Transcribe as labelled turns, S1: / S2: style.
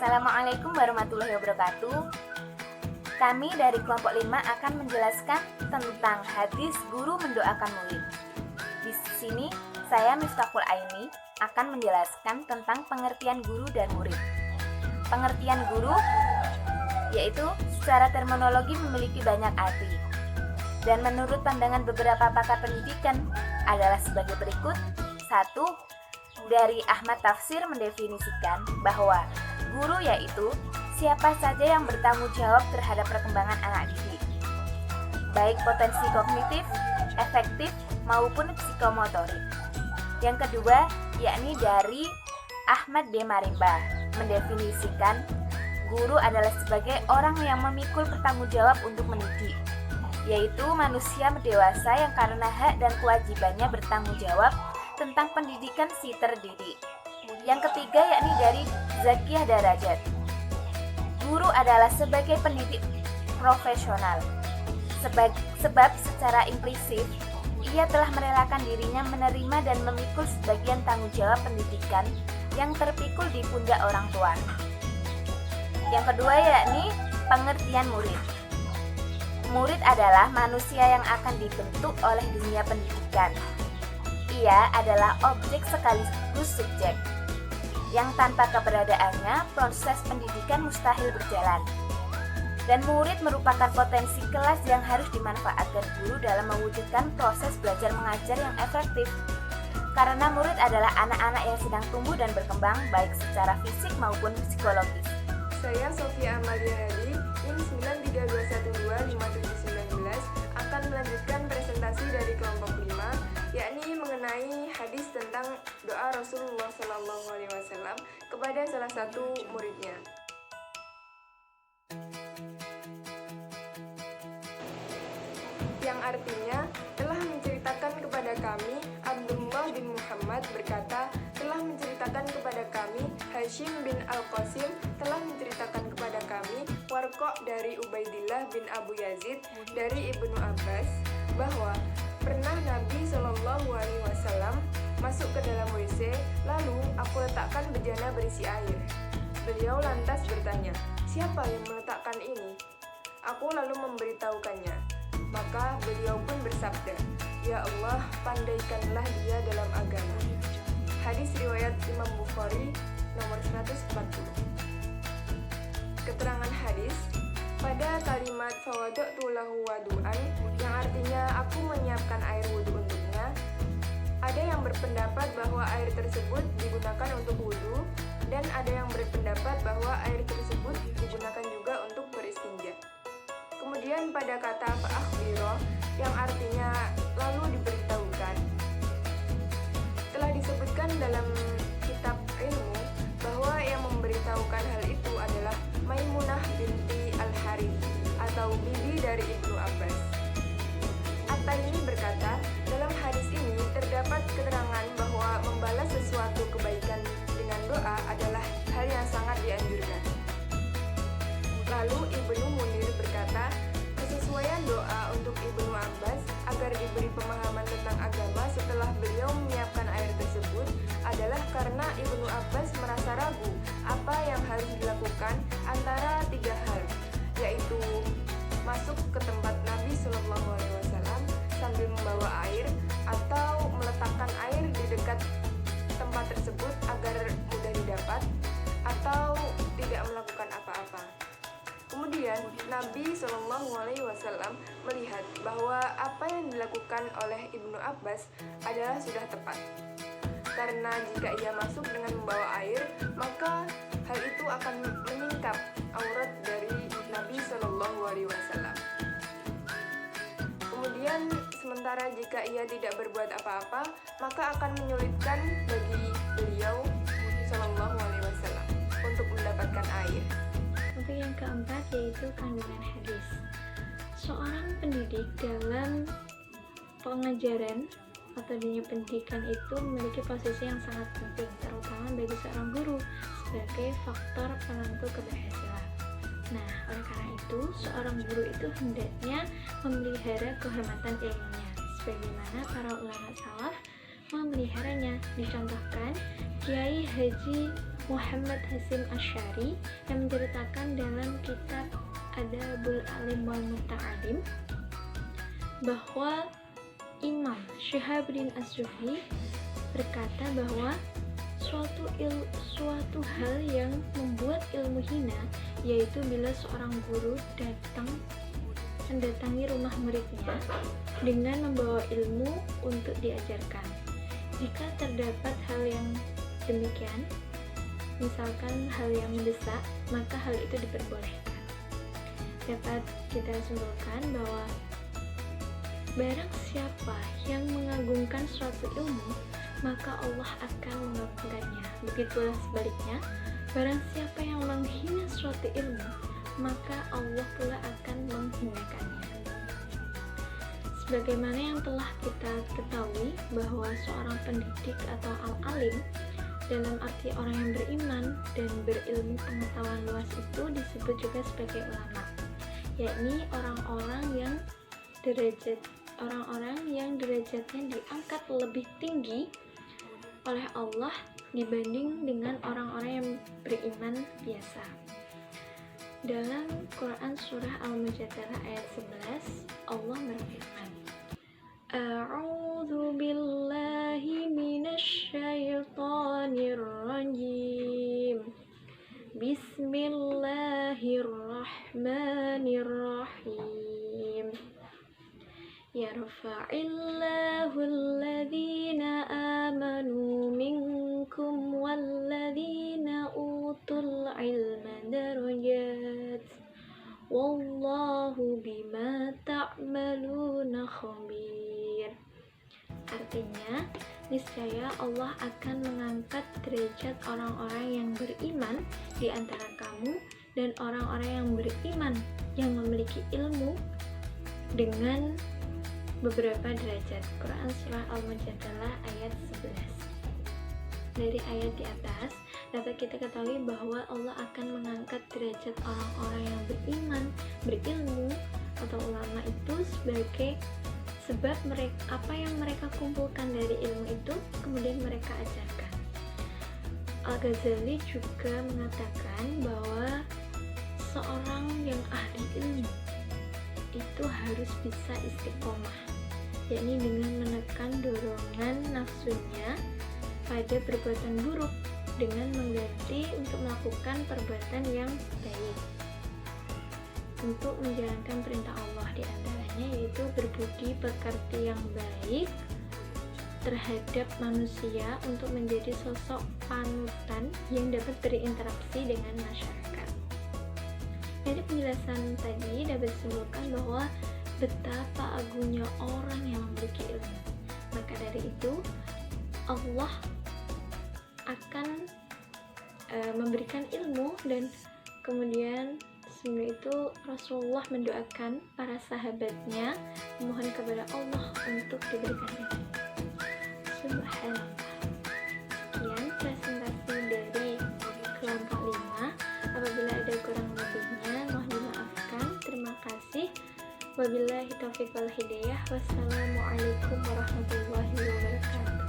S1: Assalamualaikum warahmatullahi wabarakatuh. Kami dari kelompok 5 akan menjelaskan tentang hadis guru mendoakan murid. Di sini saya Miftahul Aini akan menjelaskan tentang pengertian guru dan murid. Pengertian guru yaitu secara terminologi memiliki banyak arti. Dan menurut pandangan beberapa pakar pendidikan adalah sebagai berikut. 1. Dari Ahmad Tafsir mendefinisikan bahwa guru yaitu siapa saja yang bertanggung jawab terhadap perkembangan anak didik, baik potensi kognitif, efektif, maupun psikomotorik. Yang kedua, yakni dari Ahmad B. Marimba mendefinisikan guru adalah sebagai orang yang memikul pertanggung jawab untuk mendidik, yaitu manusia dewasa yang karena hak dan kewajibannya bertanggung jawab tentang pendidikan si terdidik. Yang ketiga yakni dari Zakiyah Darajat. Guru adalah sebagai pendidik profesional. Sebab secara implisit ia telah merelakan dirinya menerima dan memikul sebagian tanggung jawab pendidikan yang terpikul di pundak orang tua. Yang kedua yakni pengertian murid. Murid adalah manusia yang akan dibentuk oleh dunia pendidikan. Ia adalah objek sekaligus subjek, yang tanpa keberadaannya proses pendidikan mustahil berjalan. Dan murid merupakan potensi kelas yang harus dimanfaatkan guru dalam mewujudkan proses belajar mengajar yang efektif. Karena murid adalah anak-anak yang sedang tumbuh dan berkembang baik secara fisik maupun psikologis.
S2: Saya Sofia Amalia Hadi, NIM 9321257919 akan melanjutkan presentasi dari kelompok 5, yakni mengenai hadis tentang doa Rasulullah SAW kepada salah satu muridnya. Yang artinya telah menceritakan kepada kami Abdullah bin Muhammad berkata, telah menceritakan kepada kami Hashim bin Al-Qasim, telah menceritakan kepada kami Warqa dari Ubaidillah bin Abu Yazid dari Ibnu Abbas bahwa pernah Nabi SAW masuk ke dalam WC, lalu aku letakkan bejana berisi air. Beliau lantas bertanya, siapa yang meletakkan ini? Aku lalu memberitahukannya. Maka beliau pun bersabda, ya Allah, pandaikanlah dia dalam agama. Hadis riwayat Imam Bukhari nomor 140. Keterangan hadis, pada kalimat fawada'tu lahu wadu'an yang artinya aku menyiapkan air wudhu untuknya, ada yang berpendapat bahwa air tersebut digunakan untuk wudhu dan ada yang berpendapat bahwa air tersebut digunakan juga untuk beristinja. Kemudian pada kata fa'akhbiro yang artinya lalu diberitahukan, telah disebutkan dalam kitab ilmu bahwa yang memberitahukan hal itu adalah Maimunah binti Al-Harith atau bibi dari Ibnu Abbas. At-Taimi berkata, dalam hadis ini terdapat keterangan bahwa membalas sesuatu kebaikan dengan doa adalah hal yang sangat dianjurkan. Lalu Ibnu Munir berkata, kesesuaian doa untuk Ibnu Abbas agar diberi pemahaman tentang agama setelah beliau menyiapkan air tersebut adalah karena Ibnu Abbas merasa ragu apa yang harus dilakukan antara 3 hal, yaitu masuk ke tempat Nabi SAW sambil membawa air atau meletakkan air di dekat tempat tersebut agar mudah didapat atau tidak melakukan apa-apa. Kemudian Nabi SAW melihat bahwa apa yang dilakukan oleh Ibnu Abbas adalah sudah tepat. Karena jika ia masuk dengan membawa air, maka hal itu akan menyingkap aurat dari Nabi SAW. Kemudian sementara jika ia tidak berbuat apa-apa, maka akan menyulitkan bagi beliau SAW untuk mendapatkan air.
S3: Topik yang keempat yaitu kandungan hadis. Seorang pendidik dalam pengajaran atau dunia pendidikan itu memiliki posisi yang sangat penting, terutama bagi seorang guru sebagai faktor penentu keberhasilan. Nah, oleh karena itu, seorang guru itu hendaknya memelihara kehormatan ilmunya, sebagaimana para ulama salaf memeliharanya. Dicontohkan Kiai Haji Muhammad Hasim Asy'ari yang menceritakan dalam kitab Adabul Alim wal Muta'alim bahwa Imam Syihabuddin Az-Zuhri berkata bahwa suatu hal yang membuat ilmu hina yaitu bila seorang guru mendatangi rumah muridnya dengan membawa ilmu untuk diajarkan. Jika terdapat hal yang demikian, misalkan hal yang mendesak, maka hal itu diperbolehkan. Dapat kita simpulkan bahwa barang siapa yang mengagungkan suatu ilmu, maka Allah akan mengagungkannya. Begitulah sebaliknya, barang siapa yang menghina suatu ilmu, maka Allah pula akan menghinakannya. Sebagaimana yang telah kita ketahui bahwa seorang pendidik atau al-alim dalam arti orang yang beriman dan berilmu pengetahuan luas itu disebut juga sebagai ulama, yakni orang-orang yang derajatnya diangkat lebih tinggi oleh Allah dibanding dengan orang-orang yang beriman biasa. Dalam Quran surah Al-Mujadalah ayat 11, Allah berfirman, A'udzu billahi minasy syaithanir rajim. Bismillahirrahmanirrahim. Yarfa'illahu alladhina amanu minkum walladhina utul ilma darajat. Wallahu bima ta'maluna khabir. Artinya, niscaya Allah akan mengangkat derajat orang-orang yang beriman di antara kamu dan orang-orang yang beriman yang memiliki ilmu dengan beberapa derajat. Quran surah Al-Mujadalah ayat 11. Dari ayat di atas dapat kita ketahui bahwa Allah akan mengangkat derajat orang-orang yang beriman, berilmu atau ulama itu sebagai sebab apa yang mereka kumpulkan dari ilmu itu kemudian mereka ajarkan. Al-Ghazali juga mengatakan bahwa seorang yang ahli ilmu itu harus bisa istiqomah, yakni dengan menekan dorongan nafsunya pada perbuatan buruk dengan mengganti untuk melakukan perbuatan yang baik, untuk menjalankan perintah Allah, di antaranya yaitu berbudi pekerti yang baik terhadap manusia untuk menjadi sosok panutan yang dapat berinteraksi dengan masyarakat. Dari penjelasan tadi dapat disimpulkan bahwa betapa agungnya orang yang memiliki ilmu. Maka dari itu Allah akan memberikan ilmu, dan kemudian sebelum itu Rasulullah mendoakan para sahabatnya memohon kepada Allah untuk diberikan ilmu. Subhanallah. Sekian presentasi dari kelompok 5. Apabila ada kurang lebihnya mohon dimaafkan. Terima kasih. Wabillahi taufiq wal hidayah. Wassalamualaikum warahmatullahi wabarakatuh.